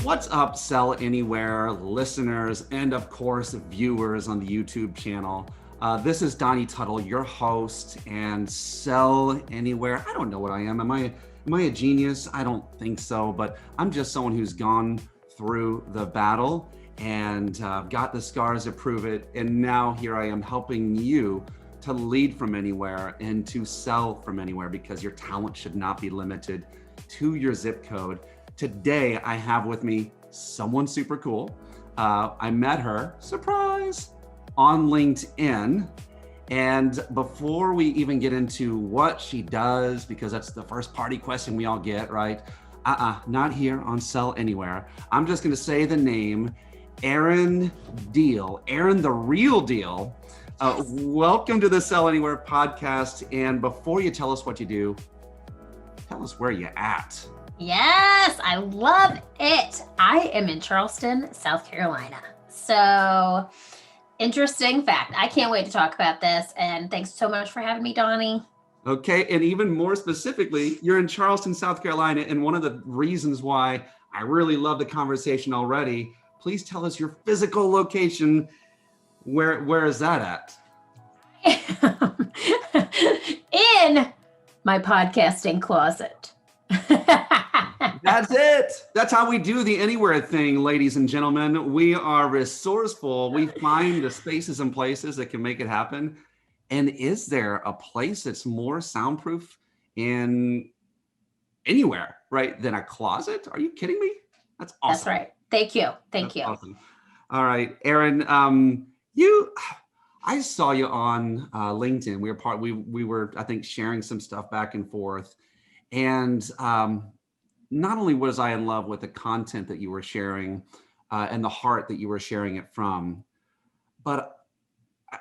What's up, Sell Anywhere listeners and, of course, viewers on the YouTube channel? This is Donnie Tuttle, your host, and Sell Anywhere. I don't know what I am. Am I a genius? I don't think so, but I'm just someone who's gone through the battle and got the scars to prove it. And now here I am helping you to lead from anywhere and to sell from anywhere, because your talent should not be limited to your zip code. Today, I have with me someone super cool. I met her, surprise, on LinkedIn. And before we even get into what she does, because that's the first party question we all get, right? Not here on Sell Anywhere. I'm just gonna say the name, Erin Diehl, Erin the Real Deal. Welcome to the Sell Anywhere podcast. And before you tell us what you do, tell us where you're at. Yes, I love it. I am in Charleston, South Carolina. So interesting fact. I can't wait to talk about this. And thanks so much for having me, Donnie. Okay, and even more specifically, you're in Charleston, South Carolina. And one of the reasons why I really love the conversation already, please tell us your physical location. Where is that at? In my podcasting closet. That's it. That's how we do the anywhere thing, ladies and gentlemen. We are resourceful. We find the spaces and places that can make it happen. And is there a place that's more soundproof in anywhere, right, than a closet? Are you kidding me? That's awesome. That's right. Thank you. Thank you. Awesome. All right, Erin, I saw you on LinkedIn. We were, I think, sharing some stuff back and forth. And not only was I in love with the content that you were sharing and the heart that you were sharing it from, but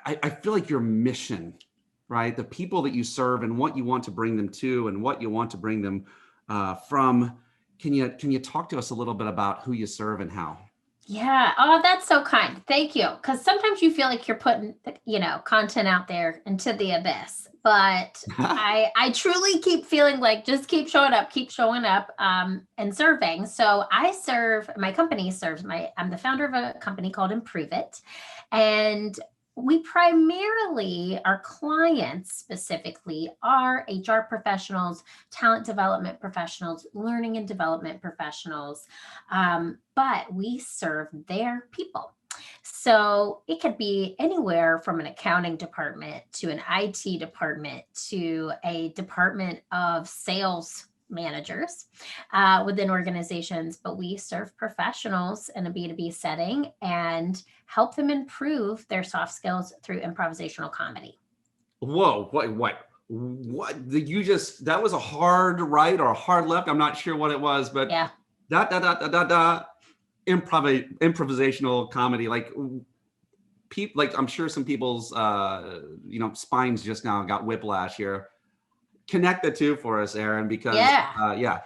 I feel like your mission, right? The people that you serve and what you want to bring them to and what you want to bring them from. Can you talk to us a little bit about who you serve and how? Yeah. Oh, that's so kind. Thank you. Because sometimes you feel like you're putting, content out there into the abyss. But I truly keep feeling like just keep showing up, and serving. So my company serves I'm the founder of a company called Improve It. And we primarily, our clients specifically are HR professionals, talent development professionals, learning and development professionals, but we serve their people. So it could be anywhere from an accounting department to an IT department to a department of sales managers within organizations, but we serve professionals in a B2B setting and help them improve their soft skills through improvisational comedy. Whoa, what did you that was a hard right or a hard left? I'm not sure what it was, but yeah. Improvisational comedy, like I'm sure some people's spines just now got whiplash here. Connect the two for us, Erin, because yeah.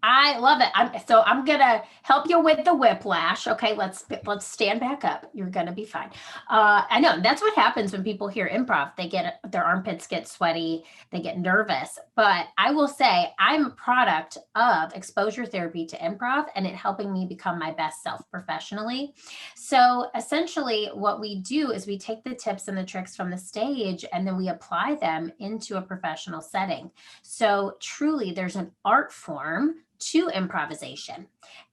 I love it. I'm gonna help you with the whiplash. Okay, let's stand back up. You're gonna be fine. I know that's what happens when people hear improv. Their armpits get sweaty, they get nervous. But I will say I'm a product of exposure therapy to improv and it helping me become my best self professionally. So essentially what we do is we take the tips and the tricks from the stage and then we apply them into a professional setting. So truly there's an art form to improvisation.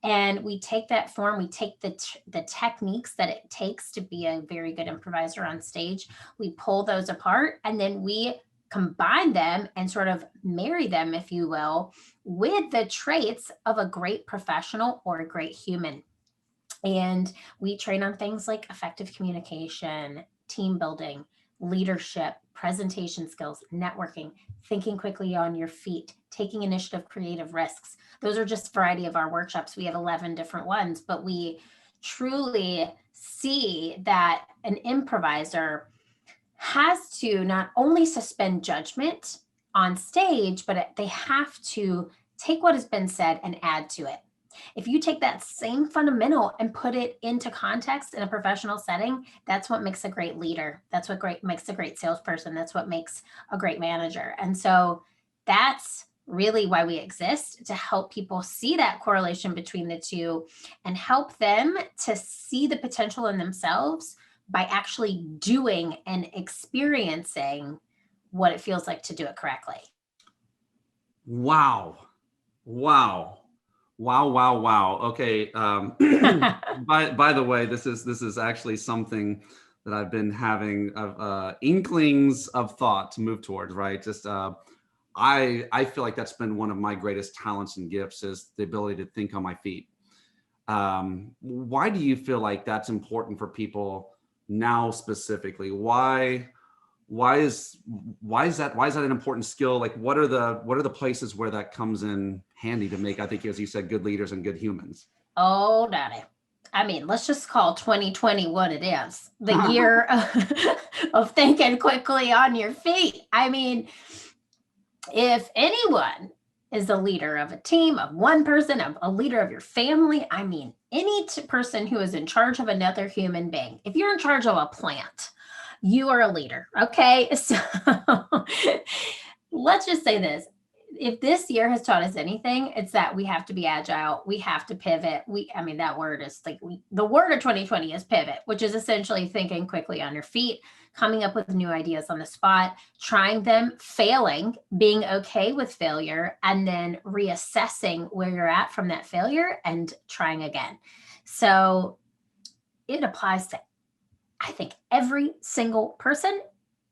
And we take that form, we take the techniques that it takes to be a very good improviser on stage, we pull those apart, and then we combine them and sort of marry them, if you will, with the traits of a great professional or a great human. And we train on things like effective communication, team building, leadership, presentation skills, networking, thinking quickly on your feet, taking initiative, creative risks. Those are just a variety of our workshops. We have 11 different ones, but we truly see that an improviser has to not only suspend judgment on stage, but they have to take what has been said and add to it. If you take that same fundamental and put it into context in a professional setting, that's what makes a great leader. That's what makes a great salesperson. That's what makes a great manager. And so that's really why we exist, to help people see that correlation between the two and help them to see the potential in themselves by actually doing and experiencing what it feels like to do it correctly. Wow. Wow. Wow, wow, wow. Okay. By the way, this is actually something that I've been having inklings of thought to move towards, right? Just I feel like that's been one of my greatest talents and gifts, is the ability to think on my feet. Why do you feel like that's important for people now specifically? Why is that an important skill? Like, what are the places where that comes in handy to make, I think, as you said, good leaders and good humans? Oh, Donnie. I mean, let's just call 2020 what it is, the year of thinking quickly on your feet. I mean, if anyone is the leader of a team, of one person, of a leader of your family, I mean, any person who is in charge of another human being, if you're in charge of a plant, you are a leader. Okay. So let's just say this. If this year has taught us anything, it's that we have to be agile. We have to pivot. I mean, that word is like, the word of 2020 is pivot, which is essentially thinking quickly on your feet, coming up with new ideas on the spot, trying them, failing, being okay with failure, and then reassessing where you're at from that failure and trying again. So it applies to, I think, every single person,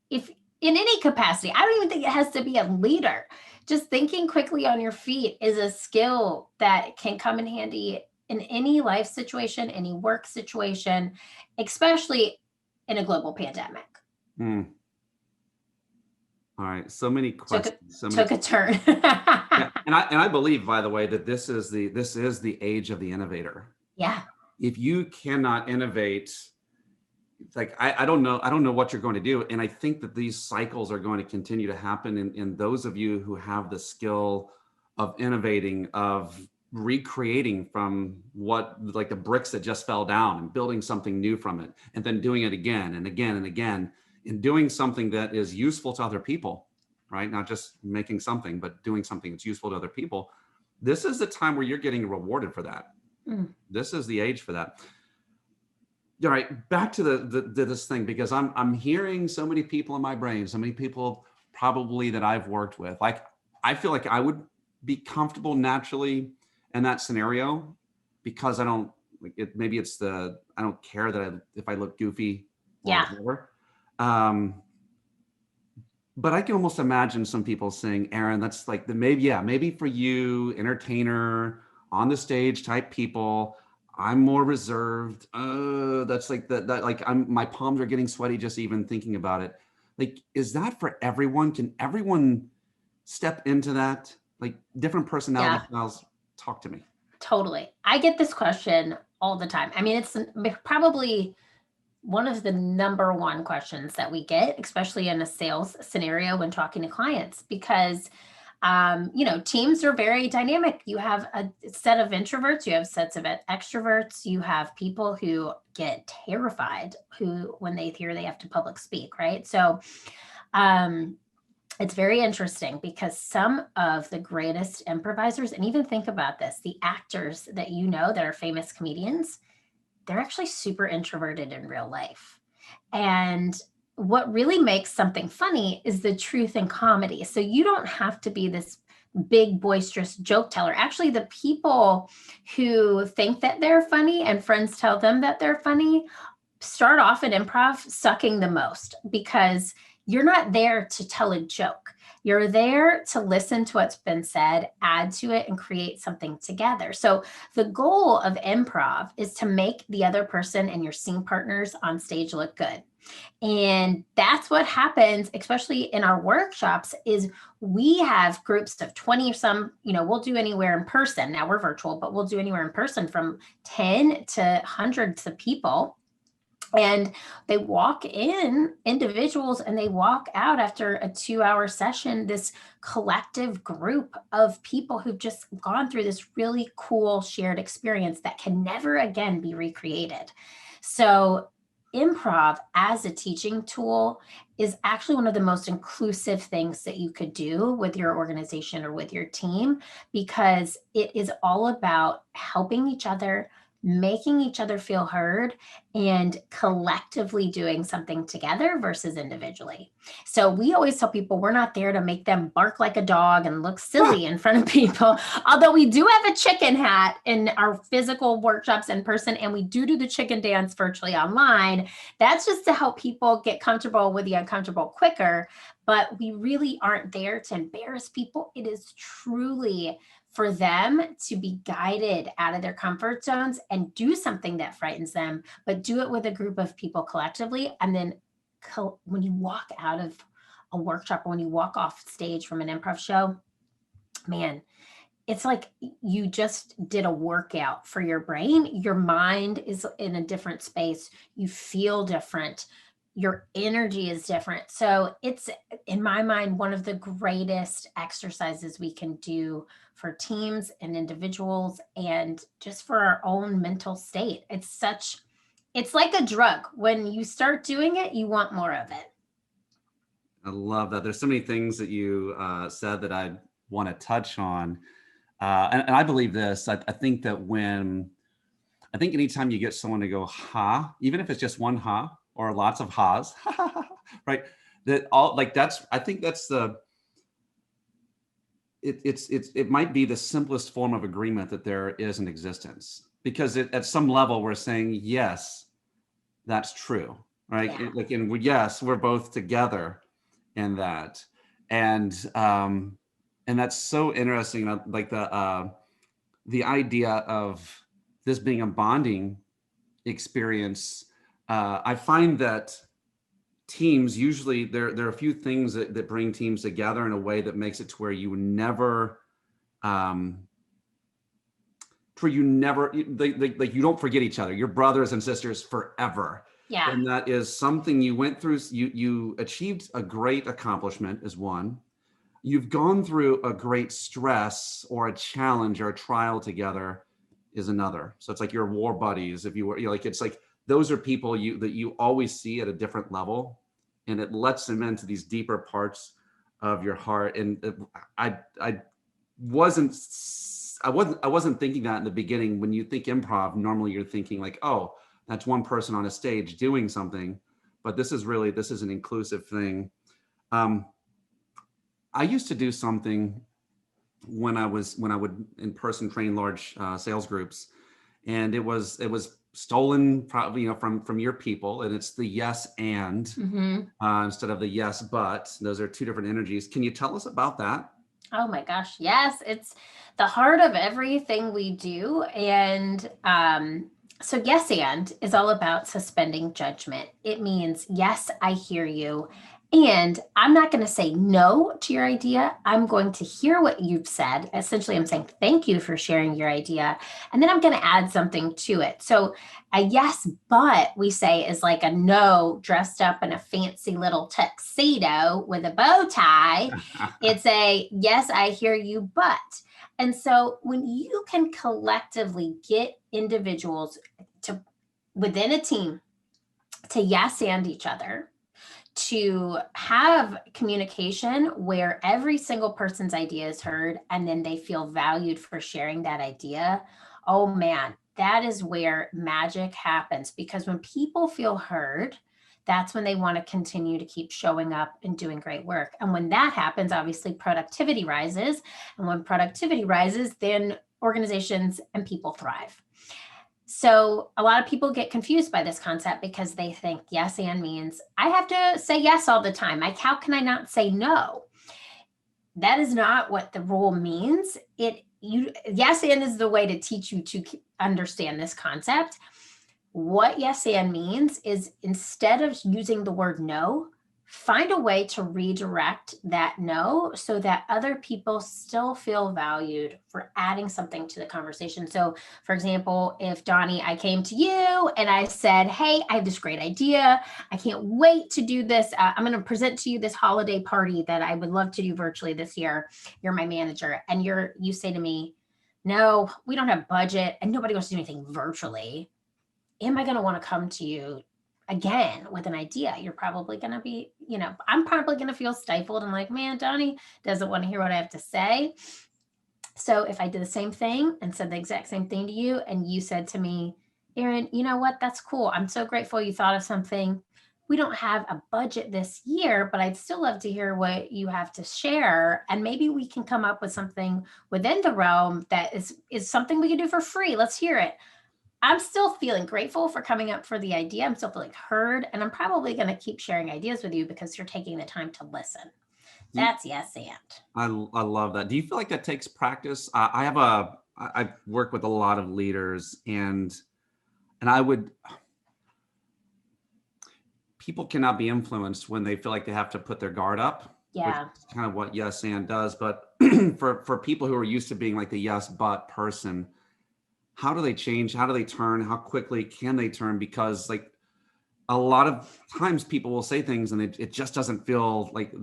if in any capacity. I don't even think it has to be a leader. Just thinking quickly on your feet is a skill that can come in handy in any life situation, any work situation, especially in a global pandemic. Mm. All right, so many questions. Took a turn. Yeah. And I believe, by the way, that this is the age of the innovator. Yeah. If you cannot innovate, like I don't know what you're going to do. And I think that these cycles are going to continue to happen. And those of you who have the skill of innovating, of recreating from what, like the bricks that just fell down, and building something new from it, and then doing it again and again and again, and doing something that is useful to other people, right? Not just making something, but doing something that's useful to other people. This is the time where you're getting rewarded for that. This is the age for that. All right, back to this thing, because I'm hearing so many people in my brain, so many people probably that I've worked with. Like, I feel like I would be comfortable naturally in that scenario, because I don't like it. Maybe it's I don't care that if I look goofy or whatever. But I can almost imagine some people saying, Erin, that's like maybe for you, entertainer, on the stage type people, I'm more reserved. That's like that like my palms are getting sweaty just even thinking about it. Like, is that for everyone? Can everyone step into that? Like, different personality styles? Talk to me. Totally. I get this question all the time. I mean, it's probably one of the number one questions that we get, especially in a sales scenario when talking to clients, because teams are very dynamic. You have a set of introverts, you have sets of extroverts, you have people who get terrified when they hear they have to public speak, right? So it's very interesting, because some of the greatest improvisers, and even think about this, the actors that that are famous comedians, they're actually super introverted in real life. And what really makes something funny is the truth in comedy. So you don't have to be this big, boisterous joke teller. Actually, the people who think that they're funny and friends tell them that they're funny start off in improv sucking the most, because you're not there to tell a joke. You're there to listen to what's been said, add to it, and create something together. So the goal of improv is to make the other person and your scene partners on stage look good. And that's what happens, especially in our workshops, is we have groups of 20 or some, we'll do anywhere in person. Now we're virtual, but we'll do anywhere in person from 10 to hundreds of people. And they walk in, individuals, and they walk out after a 2-hour session, this collective group of people who've just gone through this really cool shared experience that can never again be recreated. So improv as a teaching tool is actually one of the most inclusive things that you could do with your organization or with your team, because it is all about helping each other, making each other feel heard, and collectively doing something together versus individually. So we always tell people we're not there to make them bark like a dog and look silly in front of people. Although we do have a chicken hat in our physical workshops in person, and we do the chicken dance virtually online. That's just to help people get comfortable with the uncomfortable quicker. But we really aren't there to embarrass people. It is truly for them to be guided out of their comfort zones and do something that frightens them, but do it with a group of people collectively. And then when you walk out of a workshop or when you walk off stage from an improv show, man, it's like you just did a workout for your brain. Your mind is in a different space. You feel different. Your energy is different. So it's, in my mind, one of the greatest exercises we can do for teams and individuals and just for our own mental state. It's like a drug. When you start doing it, you want more of it. I love that. There's so many things that you said that I want to touch on. And I believe this. I think that anytime you get someone to go, ha, even if it's just one ha or lots of ha's, right? I think that's it might be the simplest form of agreement that there is in existence, because at some level we're saying, yes, that's true, right? Yeah. Yes, we're both together in that. And that's so interesting. Like the idea of this being a bonding experience. I find that teams usually there are a few things that bring teams together in a way that makes it to where you never you don't forget each other. You're brothers and sisters forever. Yeah. And that is something you went through. You achieved a great accomplishment is one. You've gone through a great stress or a challenge or a trial together is another. So it's like your war buddies, if you were, like, it's like those are people that you always see at a different level, and it lets them into these deeper parts of your heart. And I wasn't thinking that in the beginning. When you think improv, normally you're thinking like, oh, that's one person on a stage doing something, but this is an inclusive thing. I used to do something when I would in person train large sales groups, and it was stolen probably from your people, and it's the yes and instead of the yes but. Those are two different energies. Can you tell us about that? Oh my gosh, yes, it's the heart of everything we do. And so yes and is all about suspending judgment. It means, yes, I hear you. And I'm not going to say no to your idea. I'm going to hear what you've said. Essentially, I'm saying thank you for sharing your idea. And then I'm going to add something to it. So a yes, but we say is like a no dressed up in a fancy little tuxedo with a bow tie. It's a yes, I hear you, but. And so when you can collectively get individuals to within a team to yes and each other, to have communication where every single person's idea is heard and then they feel valued for sharing that idea. Oh man, that is where magic happens, because when people feel heard, that's when they want to continue to keep showing up and doing great work. And when that happens, obviously productivity rises. And when productivity rises, then organizations and people thrive. So a lot of people get confused by this concept because they think yes and means I have to say yes all the time. Like, how can I not say no? That is not what the rule means. Yes and is the way to teach you to understand this concept. What yes and means is, instead of using the word no, find a way to redirect that no so that other people still feel valued for adding something to the conversation. So, for example, if Donnie, I came to you and I said, hey, I have this great idea. I can't wait to do this. I'm going to present to you this holiday party that I would love to do virtually this year. You're my manager. And you say to me, no, we don't have budget and nobody wants to do anything virtually. Am I going to want to come to you again with an idea, you're probably going to be, I'm probably going to feel stifled and like, man, Donnie doesn't want to hear what I have to say. So if I did the same thing and said the exact same thing to you, and you said to me, Erin, you know what? That's cool. I'm so grateful you thought of something. We don't have a budget this year, but I'd still love to hear what you have to share. And maybe we can come up with something within the realm that is something we can do for free. Let's hear it. I'm still feeling grateful for coming up for the idea. I'm still feeling heard. And I'm probably going to keep sharing ideas with you because you're taking the time to listen. That's yes and. I love that. Do you feel like that takes practice? I've worked with a lot of leaders, and people cannot be influenced when they feel like they have to put their guard up. Yeah. Which is kind of what yes and does. But for people who are used to being like the yes but person, how do they change? How do they turn? How quickly can they turn? Because like a lot of times people will say things and it just doesn't feel like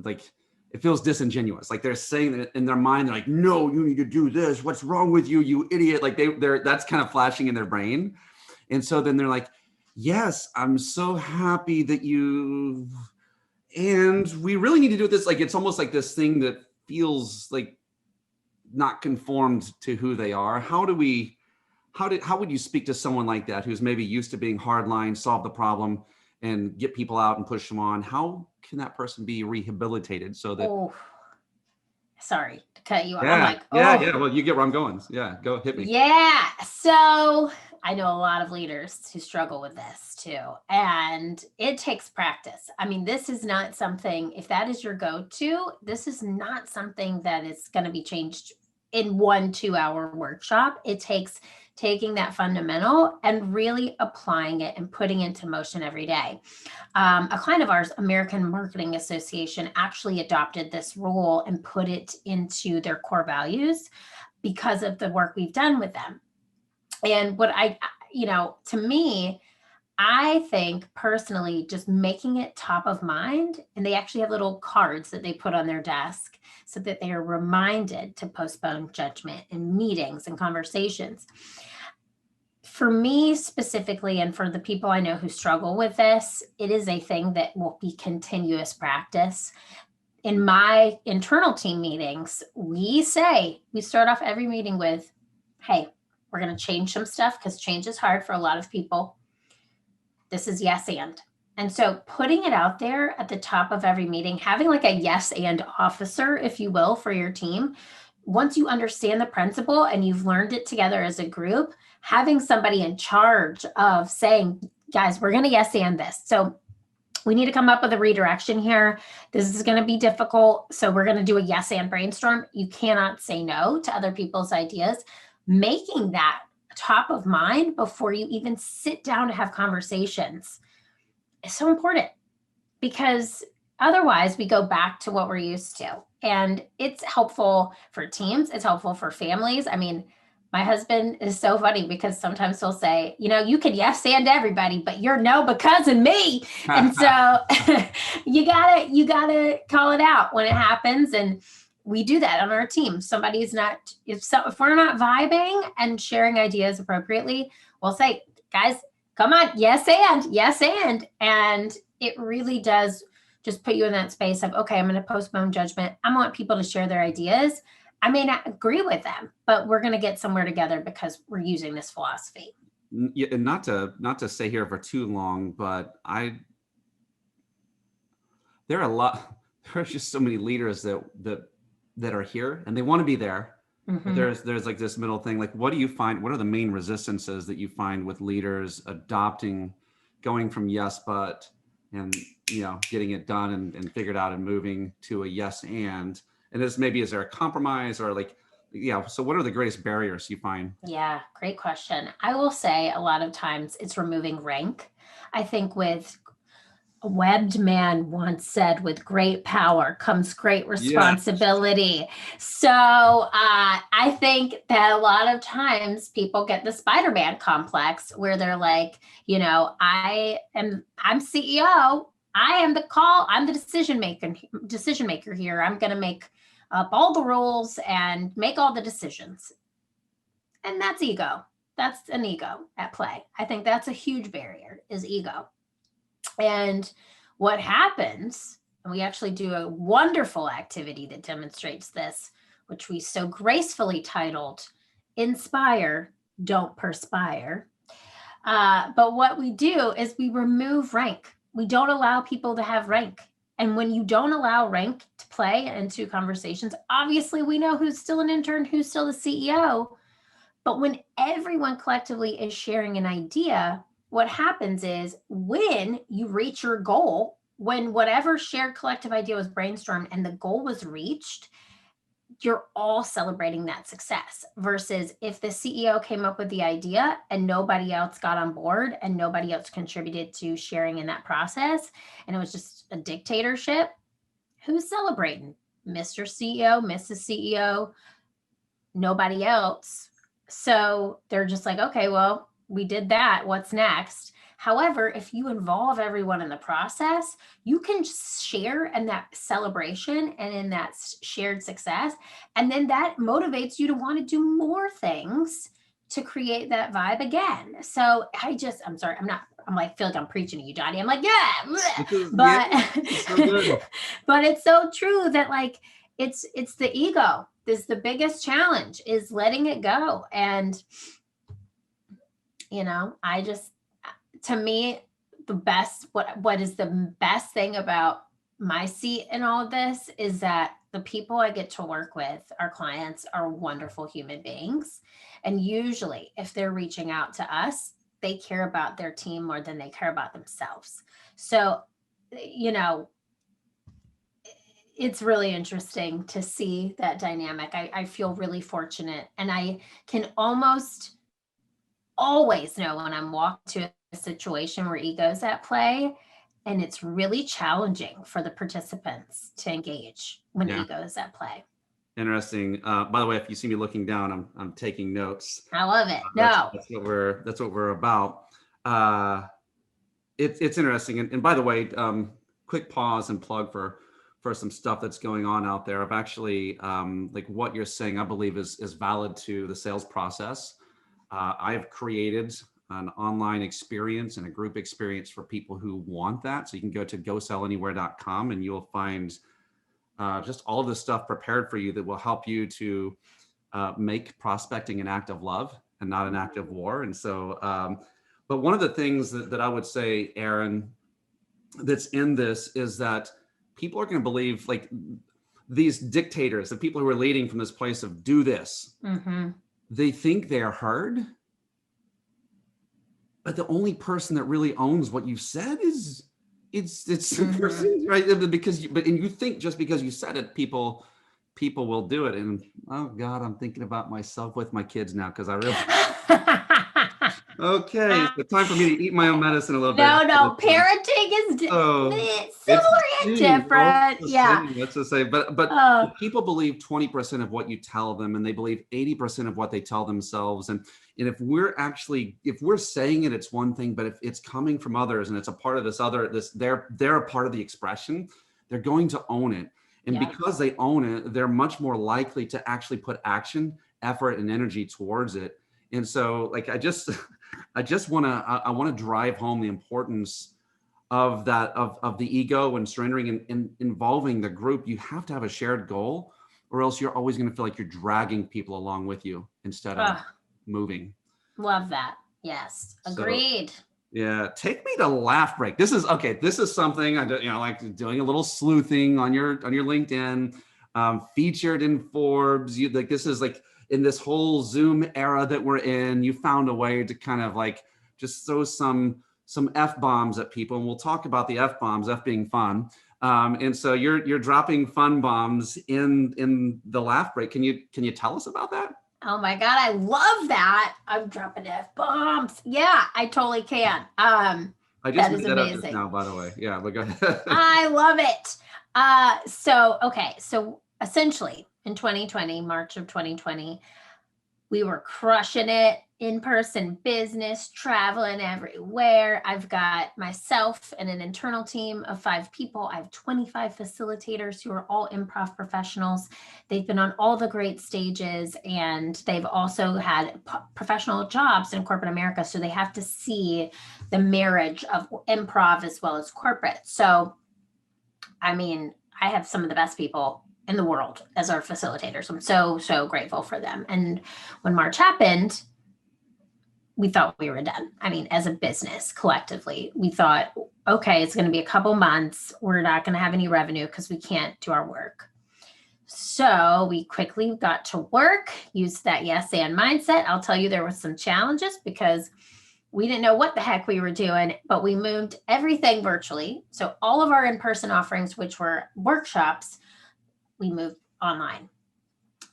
it feels disingenuous. Like they're saying it in their mind. They're like, no, you need to do this. What's wrong with you, you idiot? Like they're that's kind of flashing in their brain. And so then they're like, yes, I'm so happy that and we really need to do this. Like, it's almost like this thing that feels like not conformed to who they are. How would you speak to someone like that who's maybe used to being hardline, solve the problem and get people out and push them on? How can that person be rehabilitated so that? Oh, sorry to cut you off. Yeah, I'm like, yeah. Well, you get where I'm going. Yeah, go hit me. Yeah. So I know a lot of leaders who struggle with this too. And it takes practice. I mean, this is not something, if that is your go-to, this is not something that is going to be changed in 1-2 hour workshop. It takes taking that fundamental and really applying it and putting it into motion every day. A client of ours, American Marketing Association, actually adopted this rule and put it into their core values because of the work we've done with them. And what to me, I think personally, just making it top of mind, and they actually have little cards that they put on their desk so that they are reminded to postpone judgment in meetings and conversations. For me specifically, and for the people I know who struggle with this, it is a thing that will be continuous practice. In my internal team meetings, we start off every meeting with, hey, we're going to change some stuff because change is hard for a lot of people. This is yes and. And so putting it out there at the top of every meeting, having like a yes and officer, if you will, for your team. Once you understand the principle and you've learned it together as a group, having somebody in charge of saying, guys, we're going to yes and this. So we need to come up with a redirection here. This is going to be difficult. So we're going to do a yes and brainstorm. You cannot say no to other people's ideas. Making that top of mind before you even sit down to have conversations is so important, because otherwise we go back to what we're used to. And it's helpful for teams. It's helpful for families. I mean, my husband is so funny because sometimes he'll say, you can yes and everybody, but you're no because of me. And so you gotta call it out when it happens. And we do that on our team. Somebody's not, if we're not vibing and sharing ideas appropriately, we'll say, guys, come on, yes and. And it really does just put you in that space of, okay, I'm going to postpone judgment. I want people to share their ideas. I may not agree with them, but we're going to get somewhere together because we're using this philosophy. Yeah, and not to stay here for too long, but there's just so many leaders that are here and they want to be there. Mm-hmm. There's like this middle thing. Like, what do you find? What are the main resistances that you find with leaders adopting, going from yes but, and getting it done and figured out and moving to a yes and is there a compromise or so what are the greatest barriers you find? Yeah, great question. I will say a lot of times it's removing rank. I think with a webbed man once said, with great power comes great responsibility. Yes. So I think that a lot of times people get the Spider-Man complex where they're like, I'm CEO. I am the call. I'm the decision maker here. I'm going to make up all the rules and make all the decisions. And that's ego. That's an ego at play. I think that's a huge barrier, is ego. And what happens, and we actually do a wonderful activity that demonstrates this, which we so gracefully titled Inspire, Don't Perspire. But what we do is we remove rank. We don't allow people to have rank. And when you don't allow rank to play into conversations, obviously we know who's still an intern, who's still the CEO. But when everyone collectively is sharing an idea, what happens is when you reach your goal, when whatever shared collective idea was brainstormed and the goal was reached, you're all celebrating that success versus if the CEO came up with the idea and nobody else got on board and nobody else contributed to sharing in that process and it was just a dictatorship, who's celebrating? Mr. CEO, Mrs. CEO, nobody else. So they're just like, okay, well, we did that. What's next? However, if you involve everyone in the process, you can share in that celebration and in that shared success. And then that motivates you to want to do more things to create that vibe again. So I'm sorry, I'm like, feel like I'm preaching to you, Donnie. I'm like, but, So but it's so true that like, it's the ego. This is the biggest challenge is letting it go. And, to me, what is the best thing about my seat in all of this is that the people I get to work with, our clients, are wonderful human beings. And usually if they're reaching out to us, they care about their team more than they care about themselves. So, it's really interesting to see that dynamic. I feel really fortunate, and I can almost always know when I'm walking to a situation where ego's at play, and it's really challenging for the participants to engage when ego is at play. Interesting. By the way, if you see me looking down, I'm taking notes. I love it. That's what we're about. It's interesting. And by the way, quick pause and plug for some stuff that's going on out there. I've actually, like what you're saying, I believe is valid to the sales process. I've created an online experience and a group experience for people who want that. So you can go to gosellanywhere.com and you'll find just all of the stuff prepared for you that will help you to make prospecting an act of love and not an act of war. And so, but one of the things that I would say, Erin, that's in this is that people are going to believe like these dictators, the people who are leading from this place of do this, they think they're heard. But the only person that really owns what you said is it's the person, right? Because you think just because you said it, people will do it. And oh God, I'm thinking about myself with my kids now because I really. Okay, so time for me to eat my own medicine a little bit. No, parenting is similar yet different. Let's just say, but people believe 20% of what you tell them, and they believe 80% of what they tell themselves. And if we're saying it, it's one thing, but if it's coming from others and it's a part of they're a part of the expression, they're going to own it. And because they own it, they're much more likely to actually put action, effort, and energy towards it. And so like, I want to drive home the importance of that, of the ego and surrendering and involving the group. You have to have a shared goal or else you're always going to feel like you're dragging people along with you instead of moving. Love that. Yes. Agreed. So, yeah. Take me to laugh break. This is something I do, like doing a little sleuthing on your LinkedIn, featured in Forbes. This is like, in this whole Zoom era that we're in, you found a way to kind of like just throw some F-bombs at people. And we'll talk about the F-bombs, F being fun. And so you're dropping fun bombs in the laugh break. Can you tell us about that? Oh my God, I love that. I'm dropping F-bombs. Yeah, I totally can. I just made that up just now, by the way. Yeah, look at that. I love it. So essentially, in 2020, March of 2020, We were crushing it, in-person business, traveling everywhere. I've got myself and an internal team of 5 people. I have 25 facilitators who are all improv professionals. They've been on all the great stages, and they've also had professional jobs in corporate America. So they have to see the marriage of improv as well as corporate. So, I mean, I have some of the best people in the world as our facilitators. I'm so grateful for them. And when March happened, we thought we were done. I mean, as a business collectively, we thought, okay, it's going to be a couple months. We're not going to have any revenue because we can't do our work. So we quickly got to work, used that yes and mindset. I'll tell you, there were some challenges because we didn't know what the heck we were doing, but we moved everything virtually. So all of our in-person offerings, which were workshops, we moved online.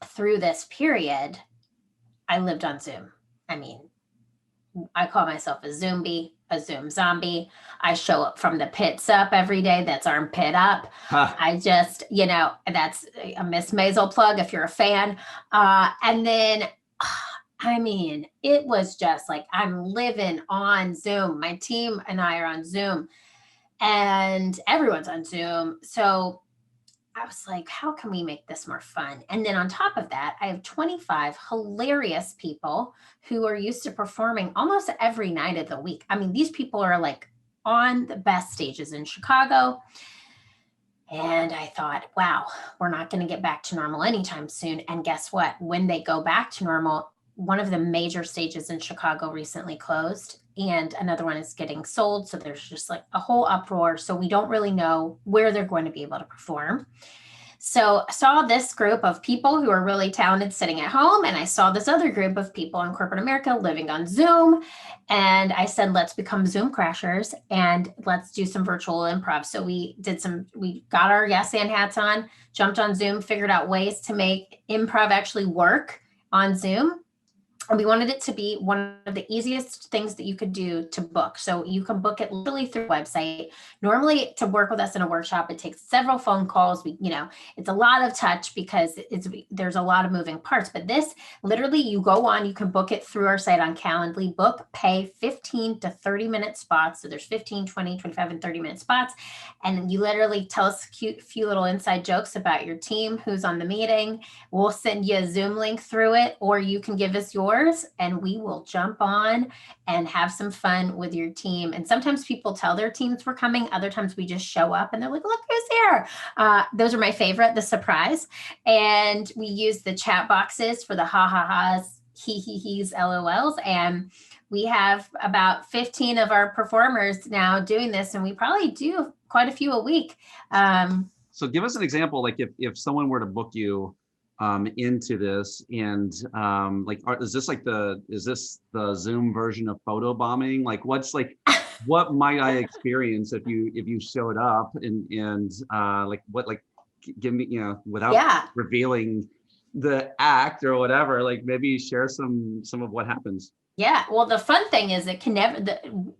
Through this period, I lived on Zoom. I mean, I call myself a Zoombie, a Zoom zombie. I show up from the pits up every day. That's armpit up. Huh. I just, that's a Miss Maisel plug if you're a fan. And then, I mean, it was just like I'm living on Zoom. My team and I are on Zoom, and everyone's on Zoom. So I was like, how can we make this more fun? And then on top of that, I have 25 hilarious people who are used to performing almost every night of the week. I mean, these people are like on the best stages in Chicago. And I thought, wow, we're not going to get back to normal anytime soon. And guess what? When they go back to normal, one of the major stages in Chicago recently closed and another one is getting sold. So there's just like a whole uproar. So we don't really know where they're going to be able to perform. So I saw this group of people who are really talented sitting at home, and I saw this other group of people in corporate America living on Zoom. And I said, let's become Zoom crashers and let's do some virtual improv. So we got our yes and hats on, jumped on Zoom, figured out ways to make improv actually work on Zoom. And we wanted it to be one of the easiest things that you could do to book. So you can book it literally through a website. Normally, to work with us in a workshop, it takes several phone calls. It's a lot of touch because there's a lot of moving parts. But this, literally, you go on, you can book it through our site on Calendly, book, pay 15 to 30-minute spots. So there's 15, 20, 25, and 30-minute spots. And you literally tell us a few little inside jokes about your team, who's on the meeting. We'll send you a Zoom link through it, or you can give us yours, and we will jump on and have some fun with your team. And sometimes people tell their teams we're coming. Other times we just show up and they're like, look who's here. Those are my favorite, the surprise. And we use the chat boxes for the ha-ha-has, he-he-he's, LOLs. And we have about 15 of our performers now doing this, and we probably do quite a few a week. So give us an example, like if someone were to book you into this, and is this the Zoom version of photo bombing? Like what might I experience if you showed up and give me, without revealing the act or whatever, like maybe share some of what happens. Yeah, well, the fun thing is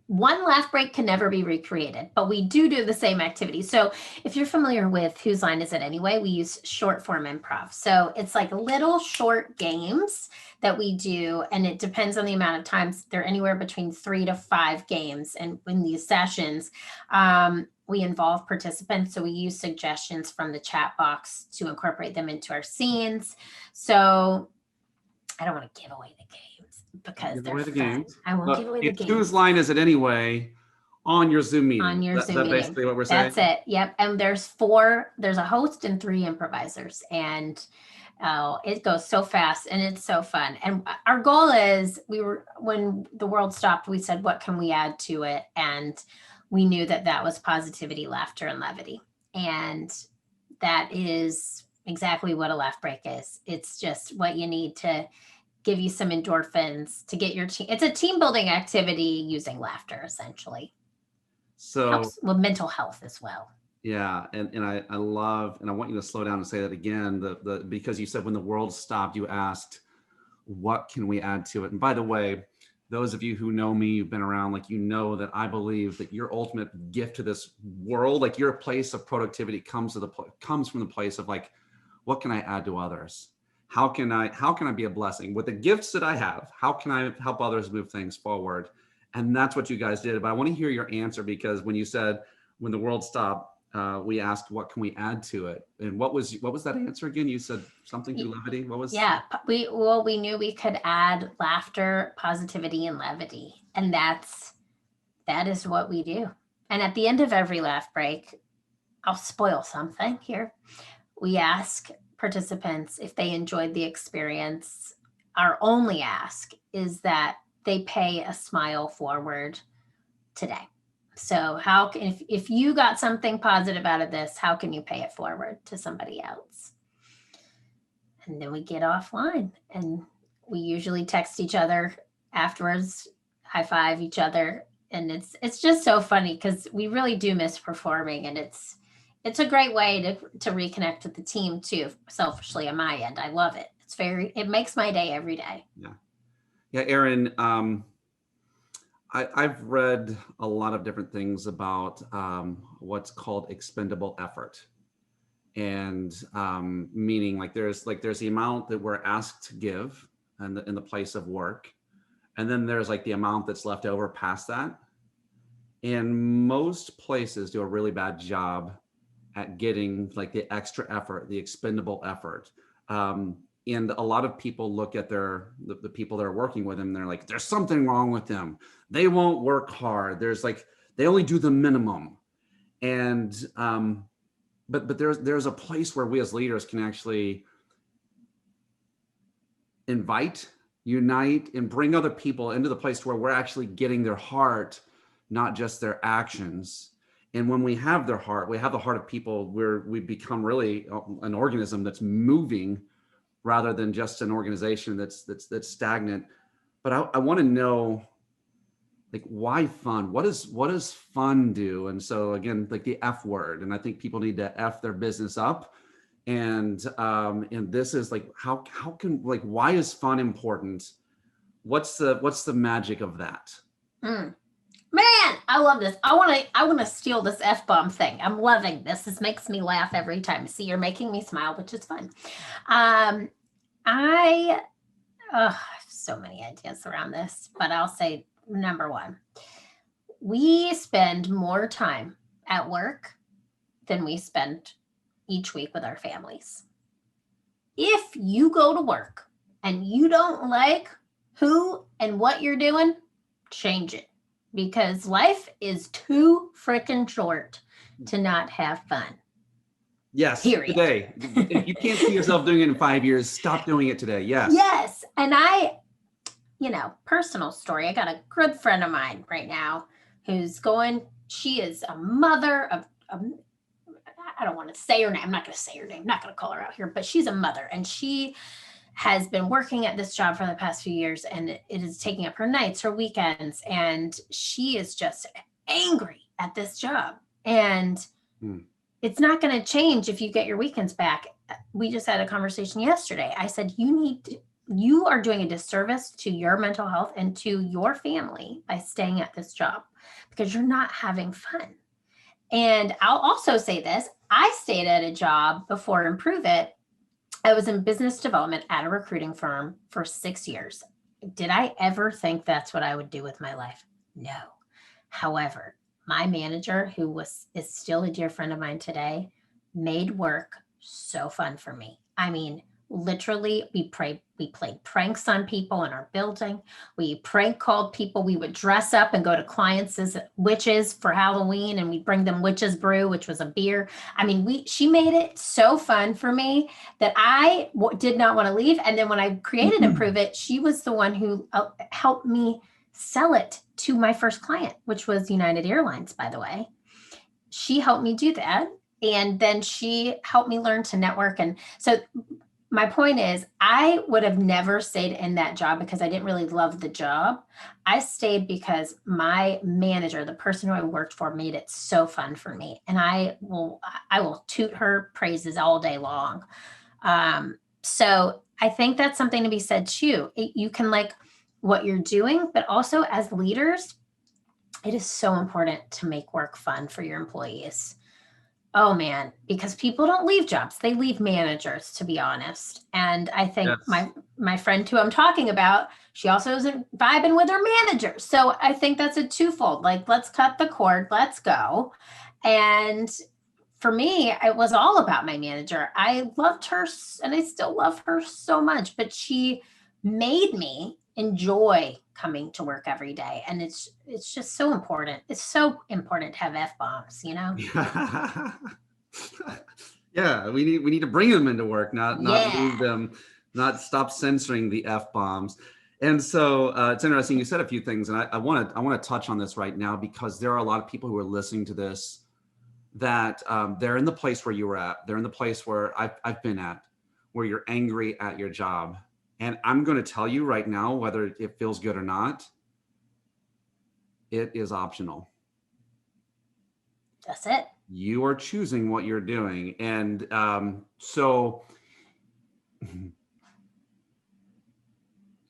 one laugh break can never be recreated, but we do the same activity. So if you're familiar with Whose Line Is It Anyway, we use short form improv. So it's like little short games that we do, and it depends on the amount of times. They're anywhere between 3 to 5 games. And in these sessions, we involve participants. So we use suggestions from the chat box to incorporate them into our scenes. So I don't want to give away the games because they're fun. I won't give away the games. Whose line is it anyway? On your Zoom meeting. On your Zoom meeting. That's basically what we're saying. That's it. Yep. And there's a host and 3 improvisers, and it goes so fast and it's so fun. And our goal is, when the world stopped, we said, what can we add to it? And we knew that was positivity, laughter, and levity. And that is exactly what a laugh break is. It's just what you need to give you some endorphins to get your team. It's a team building activity using laughter, essentially. So helps with mental health as well. Yeah, and I love, and I want you to slow down and say that again, because you said when the world stopped, you asked, what can we add to it? And by the way, those of you who know me, you've been around, like, you know that I believe that your ultimate gift to this world, like your place of productivity comes from the place of like, what can I add to others? how can I be a blessing with the gifts that I have? How can I help others move things forward? And that's what you guys did. But I want to hear your answer, because when you said, when the world stopped, we asked, what can we add to it? And what was that answer again? You said something through levity. What was? Yeah, we knew we could add laughter, positivity, and levity, and that is what we do. And at the end of every laugh break, I'll spoil something here. We ask participants if they enjoyed the experience. Our only ask is that they pay a smile forward today. So how can, if you got something positive out of this, how can you pay it forward to somebody else? And then we get offline, and we usually text each other afterwards, high five each other. And it's just so funny, because we really do miss performing, and it's a great way to reconnect with the team too. Selfishly on my end, I love it. It makes my day every day. Yeah, Erin, I've read a lot of different things about what's called expendable effort, and meaning there's the amount that we're asked to give in the place of work, and then there's the amount that's left over past that. And most places do a really bad job at getting the extra effort, the expendable effort. And a lot of people look at the people that are working with them, and they're like, there's something wrong with them. They won't work hard. They only do the minimum. And but there's a place where we as leaders can actually invite, unite, and bring other people into the place where we're actually getting their heart, not just their actions. And when we have their heart, we have the heart of people, where we become really an organism that's moving, rather than just an organization that's stagnant. But I want to know, why fun? What does fun do? And so again, the F word, and I think people need to F their business up. And this is how can, why is fun important? What's the magic of that? Man, I love this. I want to steal this F-bomb thing. I'm loving this. This makes me laugh every time. See, you're making me smile, which is fun. I have so many ideas around this, but I'll say number one, we spend more time at work than we spend each week with our families. If you go to work and you don't like who and what you're doing, change it, because life is too freaking short to not have fun. Yes. Period. Today. If you can't see yourself doing it in 5 years, stop doing it today. Yes. Yes. And personal story. I got a good friend of mine right now she is a mother of, I don't want to say her name. I'm not going to say her name. I'm not going to call her out here, but she's a mother, and she has been working at this job for the past few years, and it is taking up her nights, her weekends, and she is just angry at this job. And it's not going to change if you get your weekends back. We just had a conversation yesterday. I said, you are doing a disservice to your mental health and to your family by staying at this job, because you're not having fun. And I'll also say this. I stayed at a job before Improve It. I was in business development at a recruiting firm for 6 years. Did I ever think that's what I would do with my life? No. However, my manager, who is still a dear friend of mine today, made work so fun for me. I mean, literally, we played pranks on people in our building. We prank called people. We would dress up and go to clients as witches for Halloween, and we'd bring them witch's brew, which was a beer. I mean, she made it so fun for me that I did not want to leave. And then when I created Improve It, she was the one who helped me sell it to my first client, which was United Airlines, by the way. She helped me do that. And then she helped me learn to network. And so my point is, I would have never stayed in that job because I didn't really love the job. I stayed because my manager, the person who I worked for, made it so fun for me. And I will toot her praises all day long. So I think that's something to be said too. You can like what you're doing, but also as leaders, it is so important to make work fun for your employees. Oh man, because people don't leave jobs. They leave managers, to be honest. And I think Yes. my friend who I'm talking about, she also isn't vibing with her manager. So I think that's a twofold. Like, let's cut the cord, let's go. And for me, it was all about my manager. I loved her and I still love her so much, but she made me enjoy coming to work every day. And it's just so important. It's so important to have F bombs, you know? Yeah. Yeah, we need to bring them into work, not Yeah. leave them, not stop censoring the F bombs. And so it's interesting. You said a few things, and I want to touch on this right now because there are a lot of people who are listening to this that they're in the place where you were at. They're in the place where I've been at, where you're angry at your job. And I'm going to tell you right now, whether it feels good or not, it is optional. That's it. You are choosing what you're doing. And so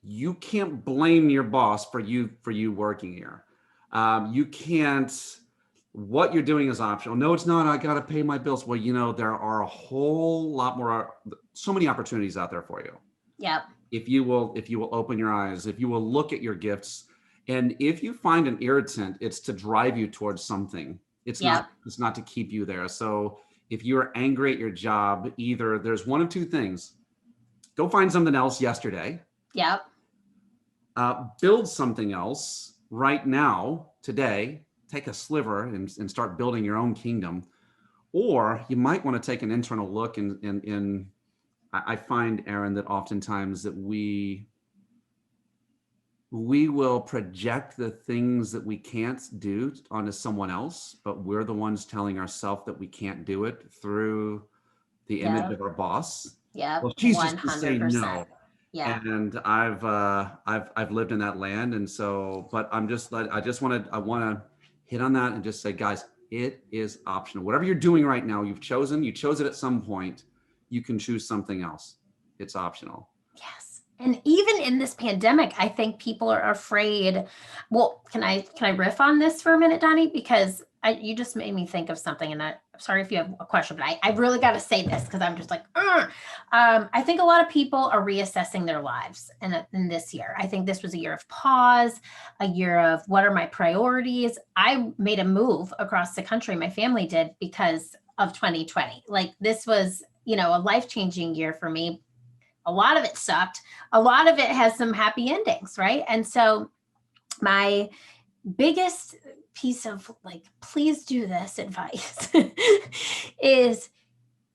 you can't blame your boss for you working here. You can't. What you're doing is optional. No, it's not. I got to pay my bills. Well, there are a whole lot more, so many opportunities out there for you. Yep. If you will open your eyes, if you will look at your gifts, and if you find an irritant, it's to drive you towards something. It's Yep. not. It's not to keep you there. So if you're angry at your job, either there's one of two things: go find something else yesterday, Yep. build something else right now, today, take a sliver and start building your own kingdom. Or you might want to take an internal look and I find, Erin, that oftentimes that we will project the things that we can't do onto someone else, but we're the ones telling ourselves that we can't do it through the image Yep. of our boss. Yep. Well, she's just to say 100%. no. Yeah. And I've lived in that land, and so, but I want to hit on that and just say, guys, it is optional. Whatever you're doing right now, you chose it at some point. You can choose something else. It's optional. Yes. And even in this pandemic, I think people are afraid. Well, can I riff on this for a minute, Donnie? Because you just made me think of something, and I'm sorry if you have a question, but I really got to say this because I'm just like, "Ugh." I think a lot of people are reassessing their lives in this year. I think this was a year of pause, a year of what are my priorities. I made a move across the country. My family did because of 2020. Like this was, a life changing year for me. A lot of it sucked. A lot of it has some happy endings, right? And so my biggest piece of like, please do this advice is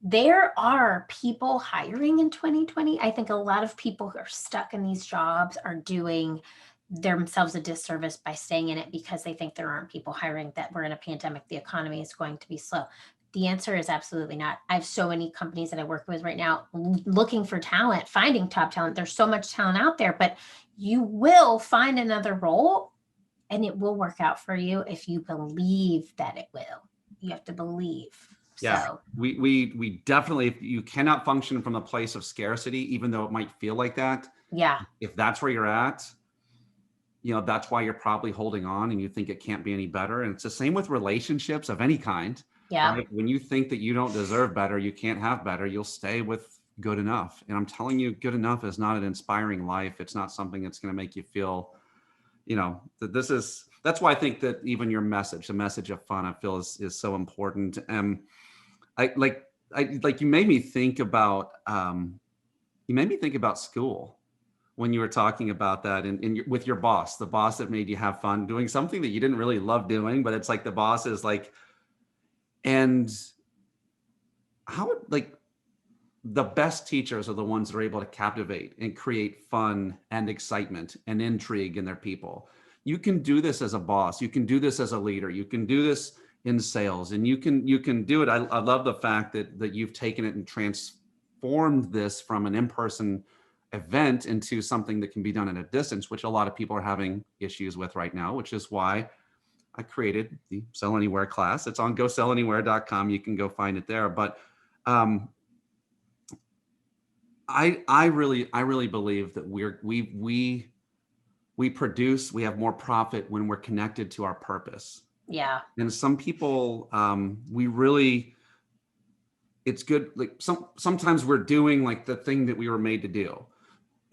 there are people hiring in 2020. I think a lot of people who are stuck in these jobs are doing themselves a disservice by staying in it because they think there aren't people hiring, that we're in a pandemic, the economy is going to be slow. The answer is absolutely not. I have so many companies that I work with right now looking for talent, finding top talent. There's so much talent out there, but you will find another role and it will work out for you if you believe that it will. You have to believe. Yeah, So, we definitely, you cannot function from a place of scarcity, even though it might feel like that. yeah, If that's where you're at, that's why you're probably holding on and you think it can't be any better. And it's the same with relationships of any kind, yeah, right? When you think that you don't deserve better, you can't have better, you'll stay with good enough. And I'm telling you, good enough is not an inspiring life. It's not something that's going to make you feel, that that's why I think that even your message, the message of fun, I feel is so important. I like, you made me think about, school when you were talking about that and with your boss, the boss that made you have fun doing something that you didn't really love doing, but it's like the boss is like, and how like the best teachers are the ones that are able to captivate and create fun and excitement and intrigue in their people. You can do this as a boss. You can do this as a leader. You can do this in sales, and you can do it. I love the fact that you've taken it and transformed this from an in-person event into something that can be done at a distance, which a lot of people are having issues with right now, which is why I created the Sell Anywhere class. It's on gosellanywhere.com. You can go find it there. But I really believe that we have more profit when we're connected to our purpose. yeah, And some people, we really it's good. Like sometimes we're doing like the thing that we were made to do,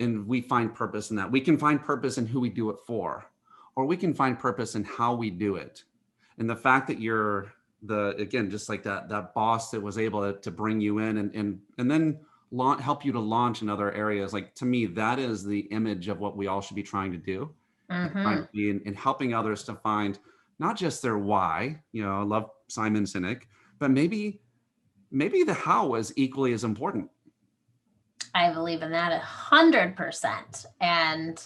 and we find purpose in that. We can find purpose in who we do it for, or we can find purpose in how we do it. And the fact that you're again, just like that boss that was able to bring you in and then help you to launch in other areas. Like, to me, that is the image of what we all should be trying to do, trying to be in helping others to find not just their why. I love Simon Sinek, but maybe the how is equally as important. I believe in that 100%. And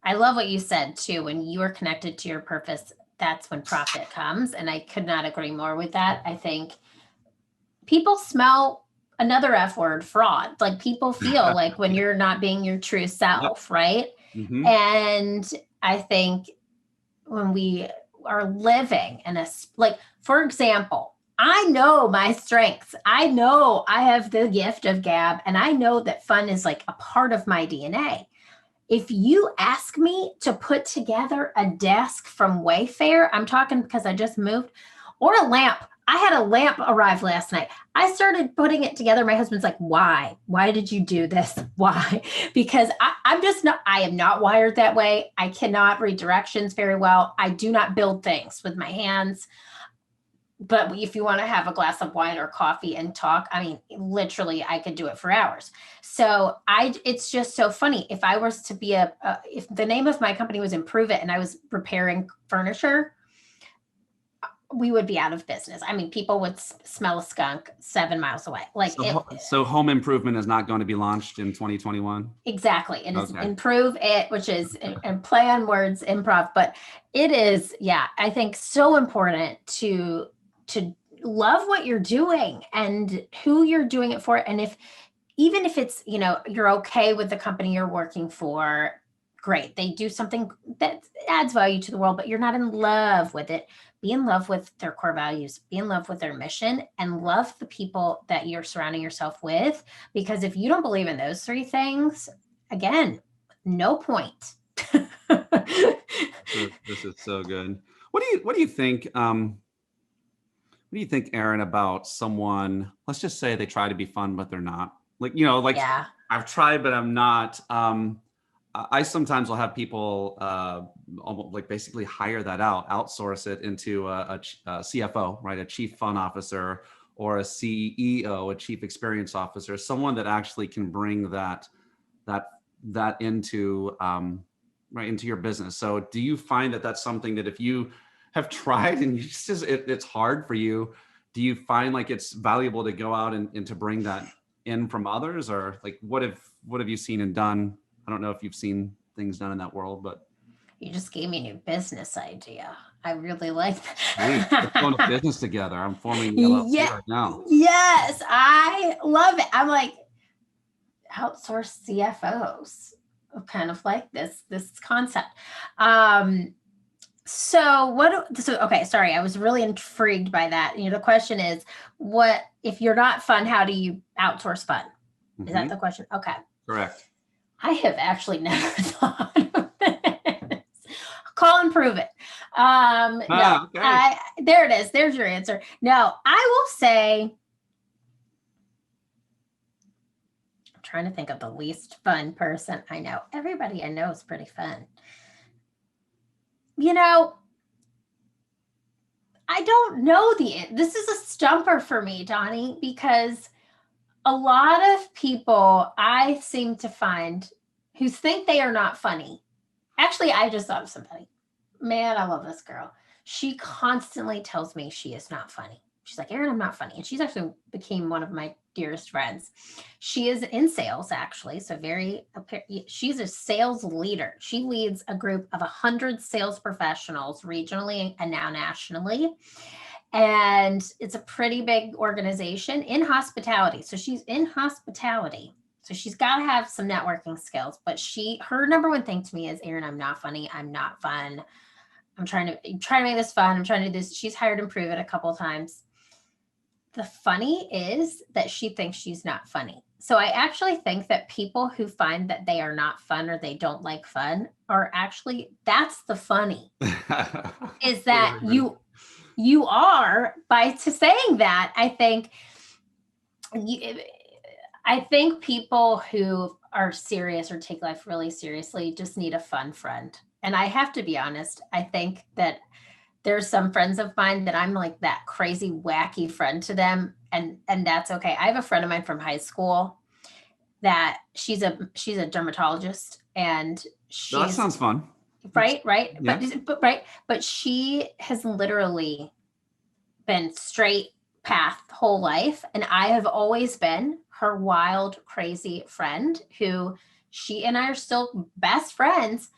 I love what you said too. When you are connected to your purpose, that's when profit comes. And I could not agree more with that. I think people smell another F word, fraud. Like, people feel like when you're not being your true self, right? Mm-hmm. And I think when we are living in like, for example, I know my strengths. I know I have the gift of gab, and I know that fun is like a part of my DNA. If you ask me to put together a desk from Wayfair, I'm talking because I just moved, or a lamp. I had a lamp arrive last night. I started putting it together. My husband's like, why? Why did you do this? Why? Because I am not wired that way. I cannot read directions very well. I do not build things with my hands. But if you want to have a glass of wine or coffee and talk, I mean, literally, I could do it for hours. So it's just so funny. If I was to be if the name of my company was Improve It and I was repairing furniture, we would be out of business. I mean, people would smell a skunk 7 miles away. Like, so home improvement is not going to be launched in 2021. Exactly. It is Improve It, which is and play on words, improv, but it is, yeah, I think so important to love what you're doing and who you're doing it for. And even if it's, you're okay with the company you're working for, great. They do something that adds value to the world, but you're not in love with it. Be in love with their core values, be in love with their mission, and love the people that you're surrounding yourself with. Because if you don't believe in those three things, again, no point. This is so good. What do you think? What do you think, Erin, about someone, let's just say they try to be fun, but they're not? Yeah. I've tried, but I'm not. I sometimes will have people almost like basically hire that outsource it into a CFO, right? A chief fun officer, or a CEO, a chief experience officer, someone that actually can bring that into right into your business. So do you find that that's something that if you have tried and it's hard for you, do you find like it's valuable to go out and to bring that in from others? Or like, what have you seen and done? I don't know if you've seen things done in that world, but you just gave me a new business idea. I really like let's go into business together. I'm forming the LLC right now. Yes, I love it. I'm like, outsource CFOs, kind of like this concept. Okay, sorry, I was really intrigued by that. The question is, what if you're not fun, how do you outsource fun? Is that the question? Okay. Correct. I have actually never thought of this. Call Improve It. No, okay. There it is. There's your answer. No, I will say, I'm trying to think of the least fun person I know. Everybody I know is pretty fun. I don't know this is a stumper for me, Donnie, because a lot of people I seem to find who think they are not funny. Actually, I just thought of somebody. Man, I love this girl. She constantly tells me she is not funny. She's like, Erin, I'm not funny. And she's actually became one of my dearest friends. She is in sales, actually. So she's a sales leader. She leads a group of 100 sales professionals regionally and now nationally. And it's a pretty big organization in hospitality. So she's in hospitality. So she's got to have some networking skills. But her number one thing to me is, Erin, I'm not funny. I'm not fun. I'm trying to make this fun. I'm trying to do this. She's hired Improve It a couple of times. The funny is that she thinks she's not funny. So I actually think that people who find that they are not fun or they don't like fun are actually, that's the funny, is that you are, by saying that, I think you, I think people who are serious or take life really seriously just need a fun friend. And I have to be honest, I think that there's some friends of mine that I'm like that crazy wacky friend to them, and that's okay. I have a friend of mine from high school that she's a dermatologist, and No, that she's sounds fun. right, Yeah. but she has literally been straight path whole life, and I have always been her wild crazy friend who she and I are still best friends,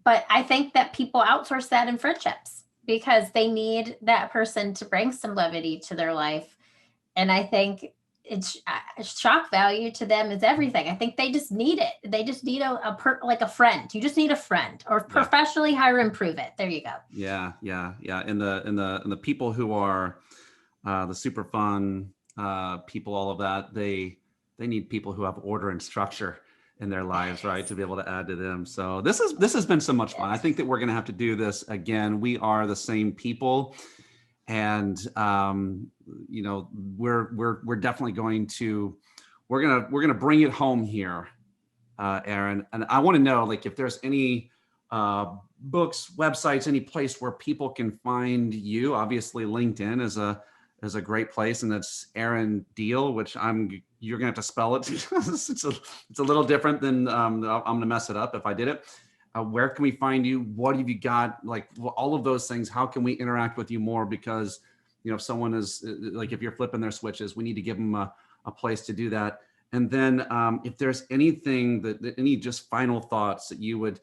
but I think that people outsource that in friendships because they need that person to bring some levity to their life. And I think it's shock value to them is everything. I think they just need it. They just need like a friend. You just need a friend, or Yeah. professionally hire improve it. There you go. Yeah. And the people who are the super fun people, all of that, they need people who have order and structure in their lives, right, to be able to add to them. So this has been so much fun. I think that we're going to have to do this again. We are the same people, and we're definitely going to we're gonna bring it home here, Erin. And I want to know, like, if there's any books, websites, any place where people can find you. Obviously, LinkedIn is a great place, and that's Erin Diehl, which you're gonna have to spell it. it's a little different than I'm gonna mess it up if I did it. Where can we find you? What have you got? Like, all of those things. How can we interact with you more? Because if someone is like, if you're flipping their switches, we need to give them a place to do that. And then if there's anything any just final thoughts that you would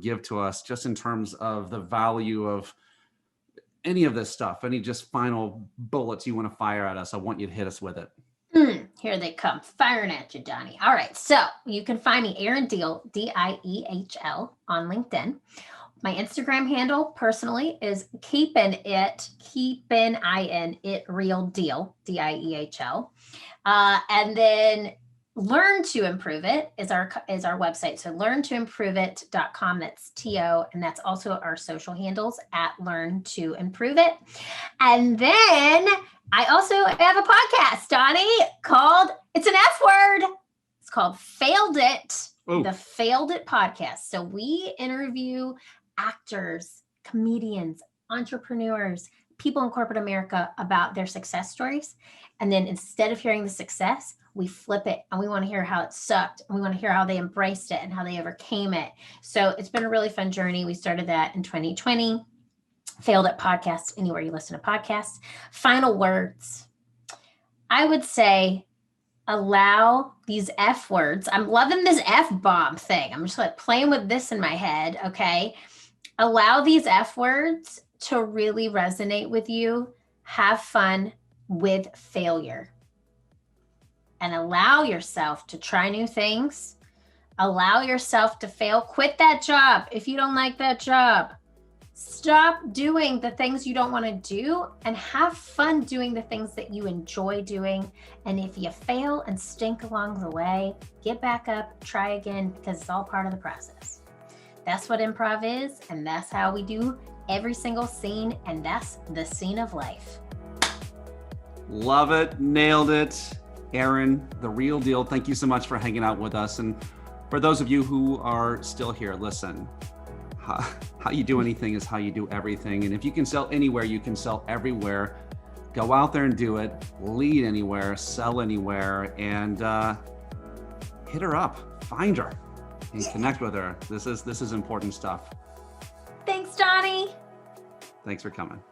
give to us, just in terms of the value of any of this stuff, any just final bullets you want to fire at us, I want you to hit us with it. Here they come, firing at you, Donnie. All right, so you can find me, Erin Diehl, Diehl, on LinkedIn. My Instagram handle personally is keepin' it real deal, Diehl. And then Learn to Improve It is our website. So learntoimproveit.com. That's TO. And that's also our social handles at Learn to Improve It. And then I also have a podcast, Donnie, called, it's an F word. It's called Failed It, Ooh. The Failed It podcast. So we interview actors, comedians, entrepreneurs, people in corporate America about their success stories. And then instead of hearing the success, we flip it and we want to hear how it sucked. And we want to hear how they embraced it and how they overcame it. So it's been a really fun journey. We started that in 2020. Failed It podcast, anywhere you listen to podcasts. Final words. I would say allow these F words. I'm loving this F-bomb thing. I'm just like playing with this in my head. Okay. Allow these F words to really resonate with you. Have fun with failure. And allow yourself to try new things. Allow yourself to fail. Quit that job if you don't like that job. Stop doing the things you don't want to do and have fun doing the things that you enjoy doing. And if you fail and stink along the way, get back up, try again, because it's all part of the process. That's what improv is, and that's how we do every single scene, and that's the scene of life. Love it. Nailed it. Erin, the real deal. Thank you so much for hanging out with us. And for those of you who are still here, listen, how you do anything is how you do everything. And if you can sell anywhere, you can sell everywhere. Go out there and do it. Lead anywhere, sell anywhere, and hit her up, find her, and connect with her. This is important stuff. Thanks, Donnie. Thanks for coming.